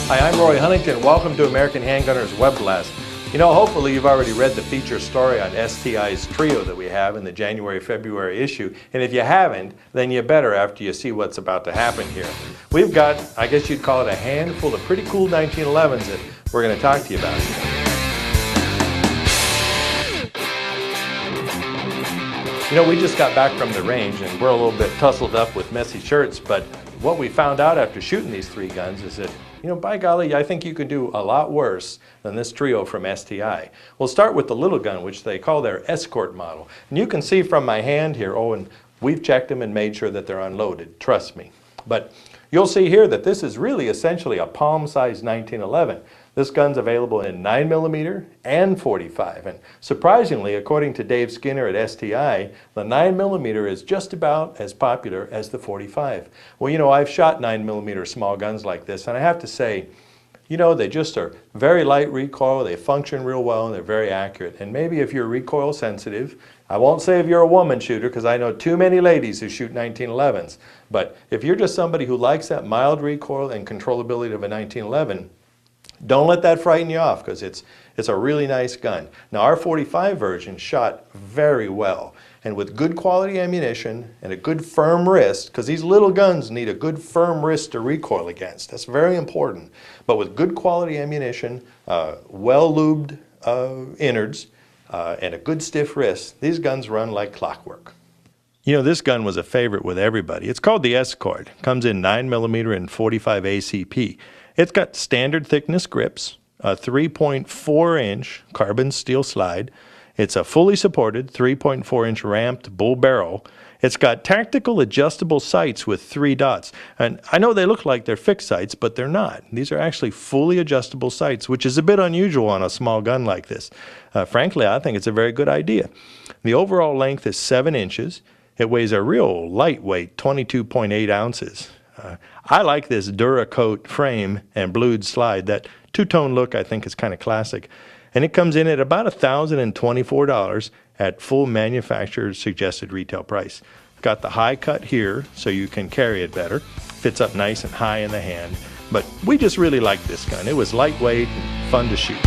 Hi, I'm Roy Huntington. Welcome to American Handgunner's Web Blast. You know, hopefully you've already read the feature story on STI's Trio that we have in the January-February issue. And if you haven't, then you better after you see what's about to happen here. We've got, I guess you'd call it a handful of pretty cool 1911s that we're going to talk to you about. You know, we just got back from the range and we're a little bit tussled up with messy shirts, but what we found out after shooting these three guns is that, you know, by golly, I think you can do a lot worse than this Trio from STI. We'll start with the little gun, which they call their Escort model. And you can see from my hand here, oh, and we've checked them and made sure that they're unloaded, trust me. But you'll see here that this is really essentially a palm-sized 1911. This gun's available in 9mm and 45. And surprisingly, according to Dave Skinner at STI, the 9mm is just about as popular as the 45. Well, you know, I've shot 9mm small guns like this, and I have to say, you know, they just are very light recoil, they function real well, and they're very accurate. And maybe if you're recoil sensitive, I won't say if you're a woman shooter, because I know too many ladies who shoot 1911s, but if you're just somebody who likes that mild recoil and controllability of a 1911, don't let that frighten you off, because it's a really nice gun. Now, our 45 version shot very well, and with good quality ammunition and a good firm wrist, because these little guns need a good firm wrist to recoil against. That's very important. But with good quality ammunition, well-lubed innards, and a good stiff wrist, these guns run like clockwork. You know, this gun was a favorite with everybody. It's called the Escort. Comes in 9mm and 45 ACP. It's got standard thickness grips, a 3.4-inch carbon steel slide. It's a fully supported 3.4-inch ramped bull barrel. It's got tactical adjustable sights with 3 dots. And I know they look like they're fixed sights, but they're not. These are actually fully adjustable sights, which is a bit unusual on a small gun like this. Frankly, I think it's a very good idea. The overall length is 7 inches. It weighs a real lightweight 22.8 ounces. I like this Duracoat frame and blued slide. That two-tone look I think is kind of classic. And it comes in at about $1,024 at full manufacturer's suggested retail price. Got the high cut here so you can carry it better. Fits up nice and high in the hand. But we just really like this gun. It was lightweight and fun to shoot.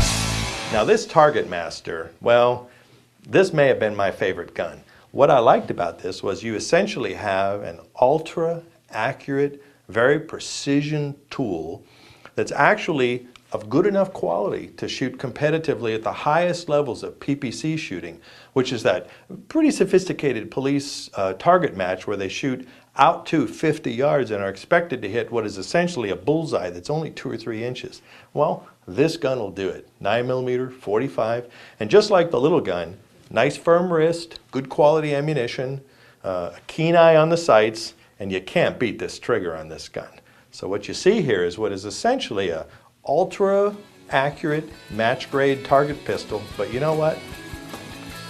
Now this Targetmaster, well, this may have been my favorite gun. What I liked about this was you essentially have an ultra accurate, very precision tool that's actually of good enough quality to shoot competitively at the highest levels of PPC shooting, which is that pretty sophisticated police target match where they shoot out to 50 yards and are expected to hit what is essentially a bullseye that's only 2 or 3 inches. Well, this gun will do it. 9mm, 45, and just like the little gun, nice firm wrist, good quality ammunition, a keen eye on the sights, and you can't beat this trigger on this gun. So what you see here is what is essentially a ultra accurate match grade target pistol, but you know what?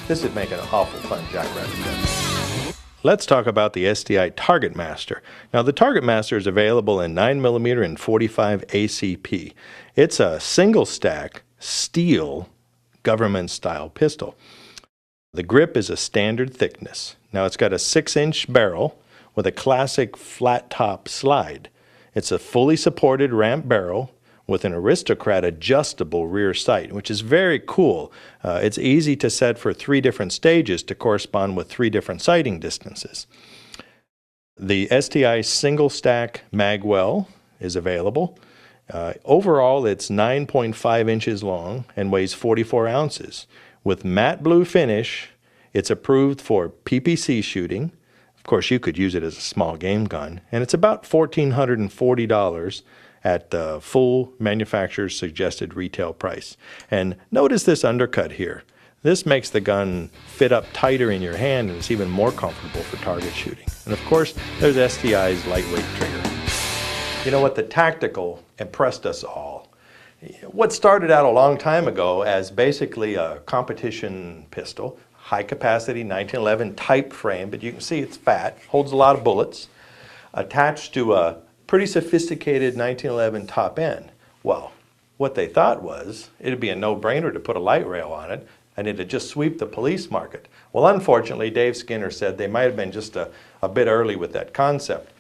This is making an awful fun jackrabbit gun. Let's talk about the STI Targetmaster. Now the Targetmaster is available in 9mm and 45 ACP. It's a single stack steel government style pistol. The grip is a standard thickness. Now it's got a 6-inch barrel with a classic flat top slide. It's a fully supported ramp barrel with an Aristocrat adjustable rear sight, which is very cool. It's easy to set for 3 different stages to correspond with 3 different sighting distances. The STI single stack magwell is available. Overall, it's 9.5 inches long and weighs 44 ounces. With matte blue finish, it's approved for PPC shooting. Of course, you could use it as a small game gun, and it's about $1,440 at the full manufacturer's suggested retail price. And notice this undercut here. This makes the gun fit up tighter in your hand, and it's even more comfortable for target shooting. And of course, there's STI's lightweight trigger. You know what? The tactical impressed us all. What started out a long time ago as basically a competition pistol, high capacity 1911 type frame, but you can see it's fat, holds a lot of bullets, attached to a pretty sophisticated 1911 top end. Well, what they thought was it'd be a no-brainer to put a light rail on it and it'd just sweep the police market. Well, unfortunately, Dave Skinner said they might have been just a bit early with that concept.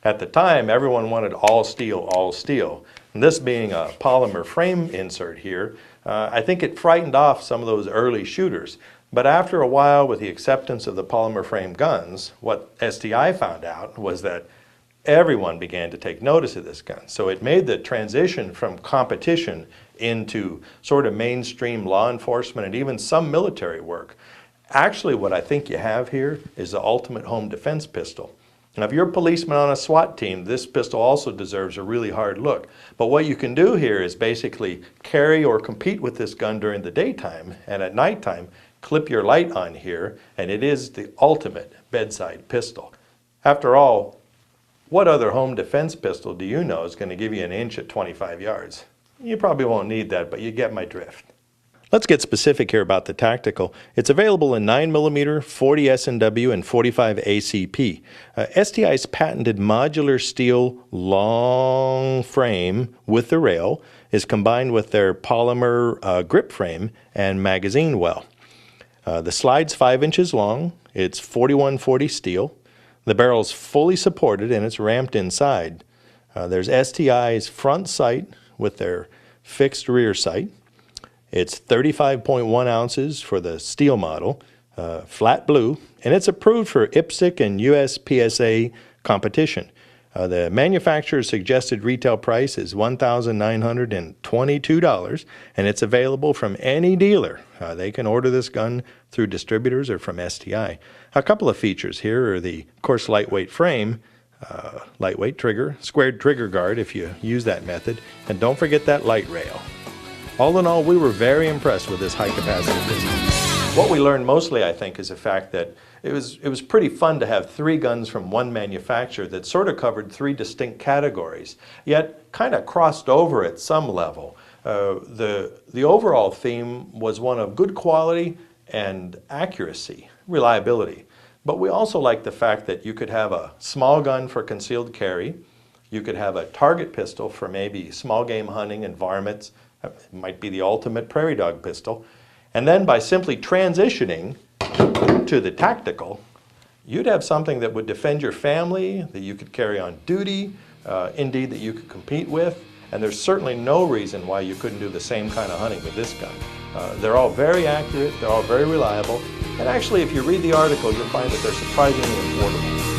At the time, everyone wanted all steel, all steel. And this being a polymer frame insert here, I think it frightened off some of those early shooters. But after a while, with the acceptance of the polymer frame guns, what STI found out was that everyone began to take notice of this gun. So it made the transition from competition into sort of mainstream law enforcement and even some military work. Actually, what I think you have here is the ultimate home defense pistol. Now, if you're a policeman on a SWAT team, this pistol also deserves a really hard look. But what you can do here is basically carry or compete with this gun during the daytime, and at nighttime, clip your light on here, and it is the ultimate bedside pistol. After all, what other home defense pistol do you know is going to give you an inch at 25 yards? You probably won't need that, but you get my drift. Let's get specific here about the tactical. It's available in 9mm, 40 S&W, and 45 ACP. STI's patented modular steel long frame with the rail is combined with their polymer grip frame and magazine well. The slide's 5 inches long. It's 4140 steel. The barrel's fully supported and it's ramped inside. There's STI's front sight with their fixed rear sight. It's 35.1 ounces for the steel model, flat blue, and it's approved for IPSC and USPSA competition. The manufacturer's suggested retail price is $1,922, and it's available from any dealer. They can order this gun through distributors or from STI. A couple of features here are the, of course, lightweight frame, lightweight trigger, squared trigger guard if you use that method, and don't forget that light rail. All in all, we were very impressed with this high-capacity pistol. What we learned mostly, I think, is the fact that it was pretty fun to have 3 guns from one manufacturer that sort of covered 3 distinct categories, yet kind of crossed over at some level. The overall theme was one of good quality and accuracy, reliability. But we also liked the fact that you could have a small gun for concealed carry, you could have a target pistol for maybe small game hunting and varmints. It might be the ultimate prairie dog pistol. And then by simply transitioning to the tactical, you'd have something that would defend your family, that you could carry on duty, indeed that you could compete with. And there's certainly no reason why you couldn't do the same kind of hunting with this gun. They're all very accurate, they're all very reliable. And actually, if you read the article, you'll find that they're surprisingly affordable.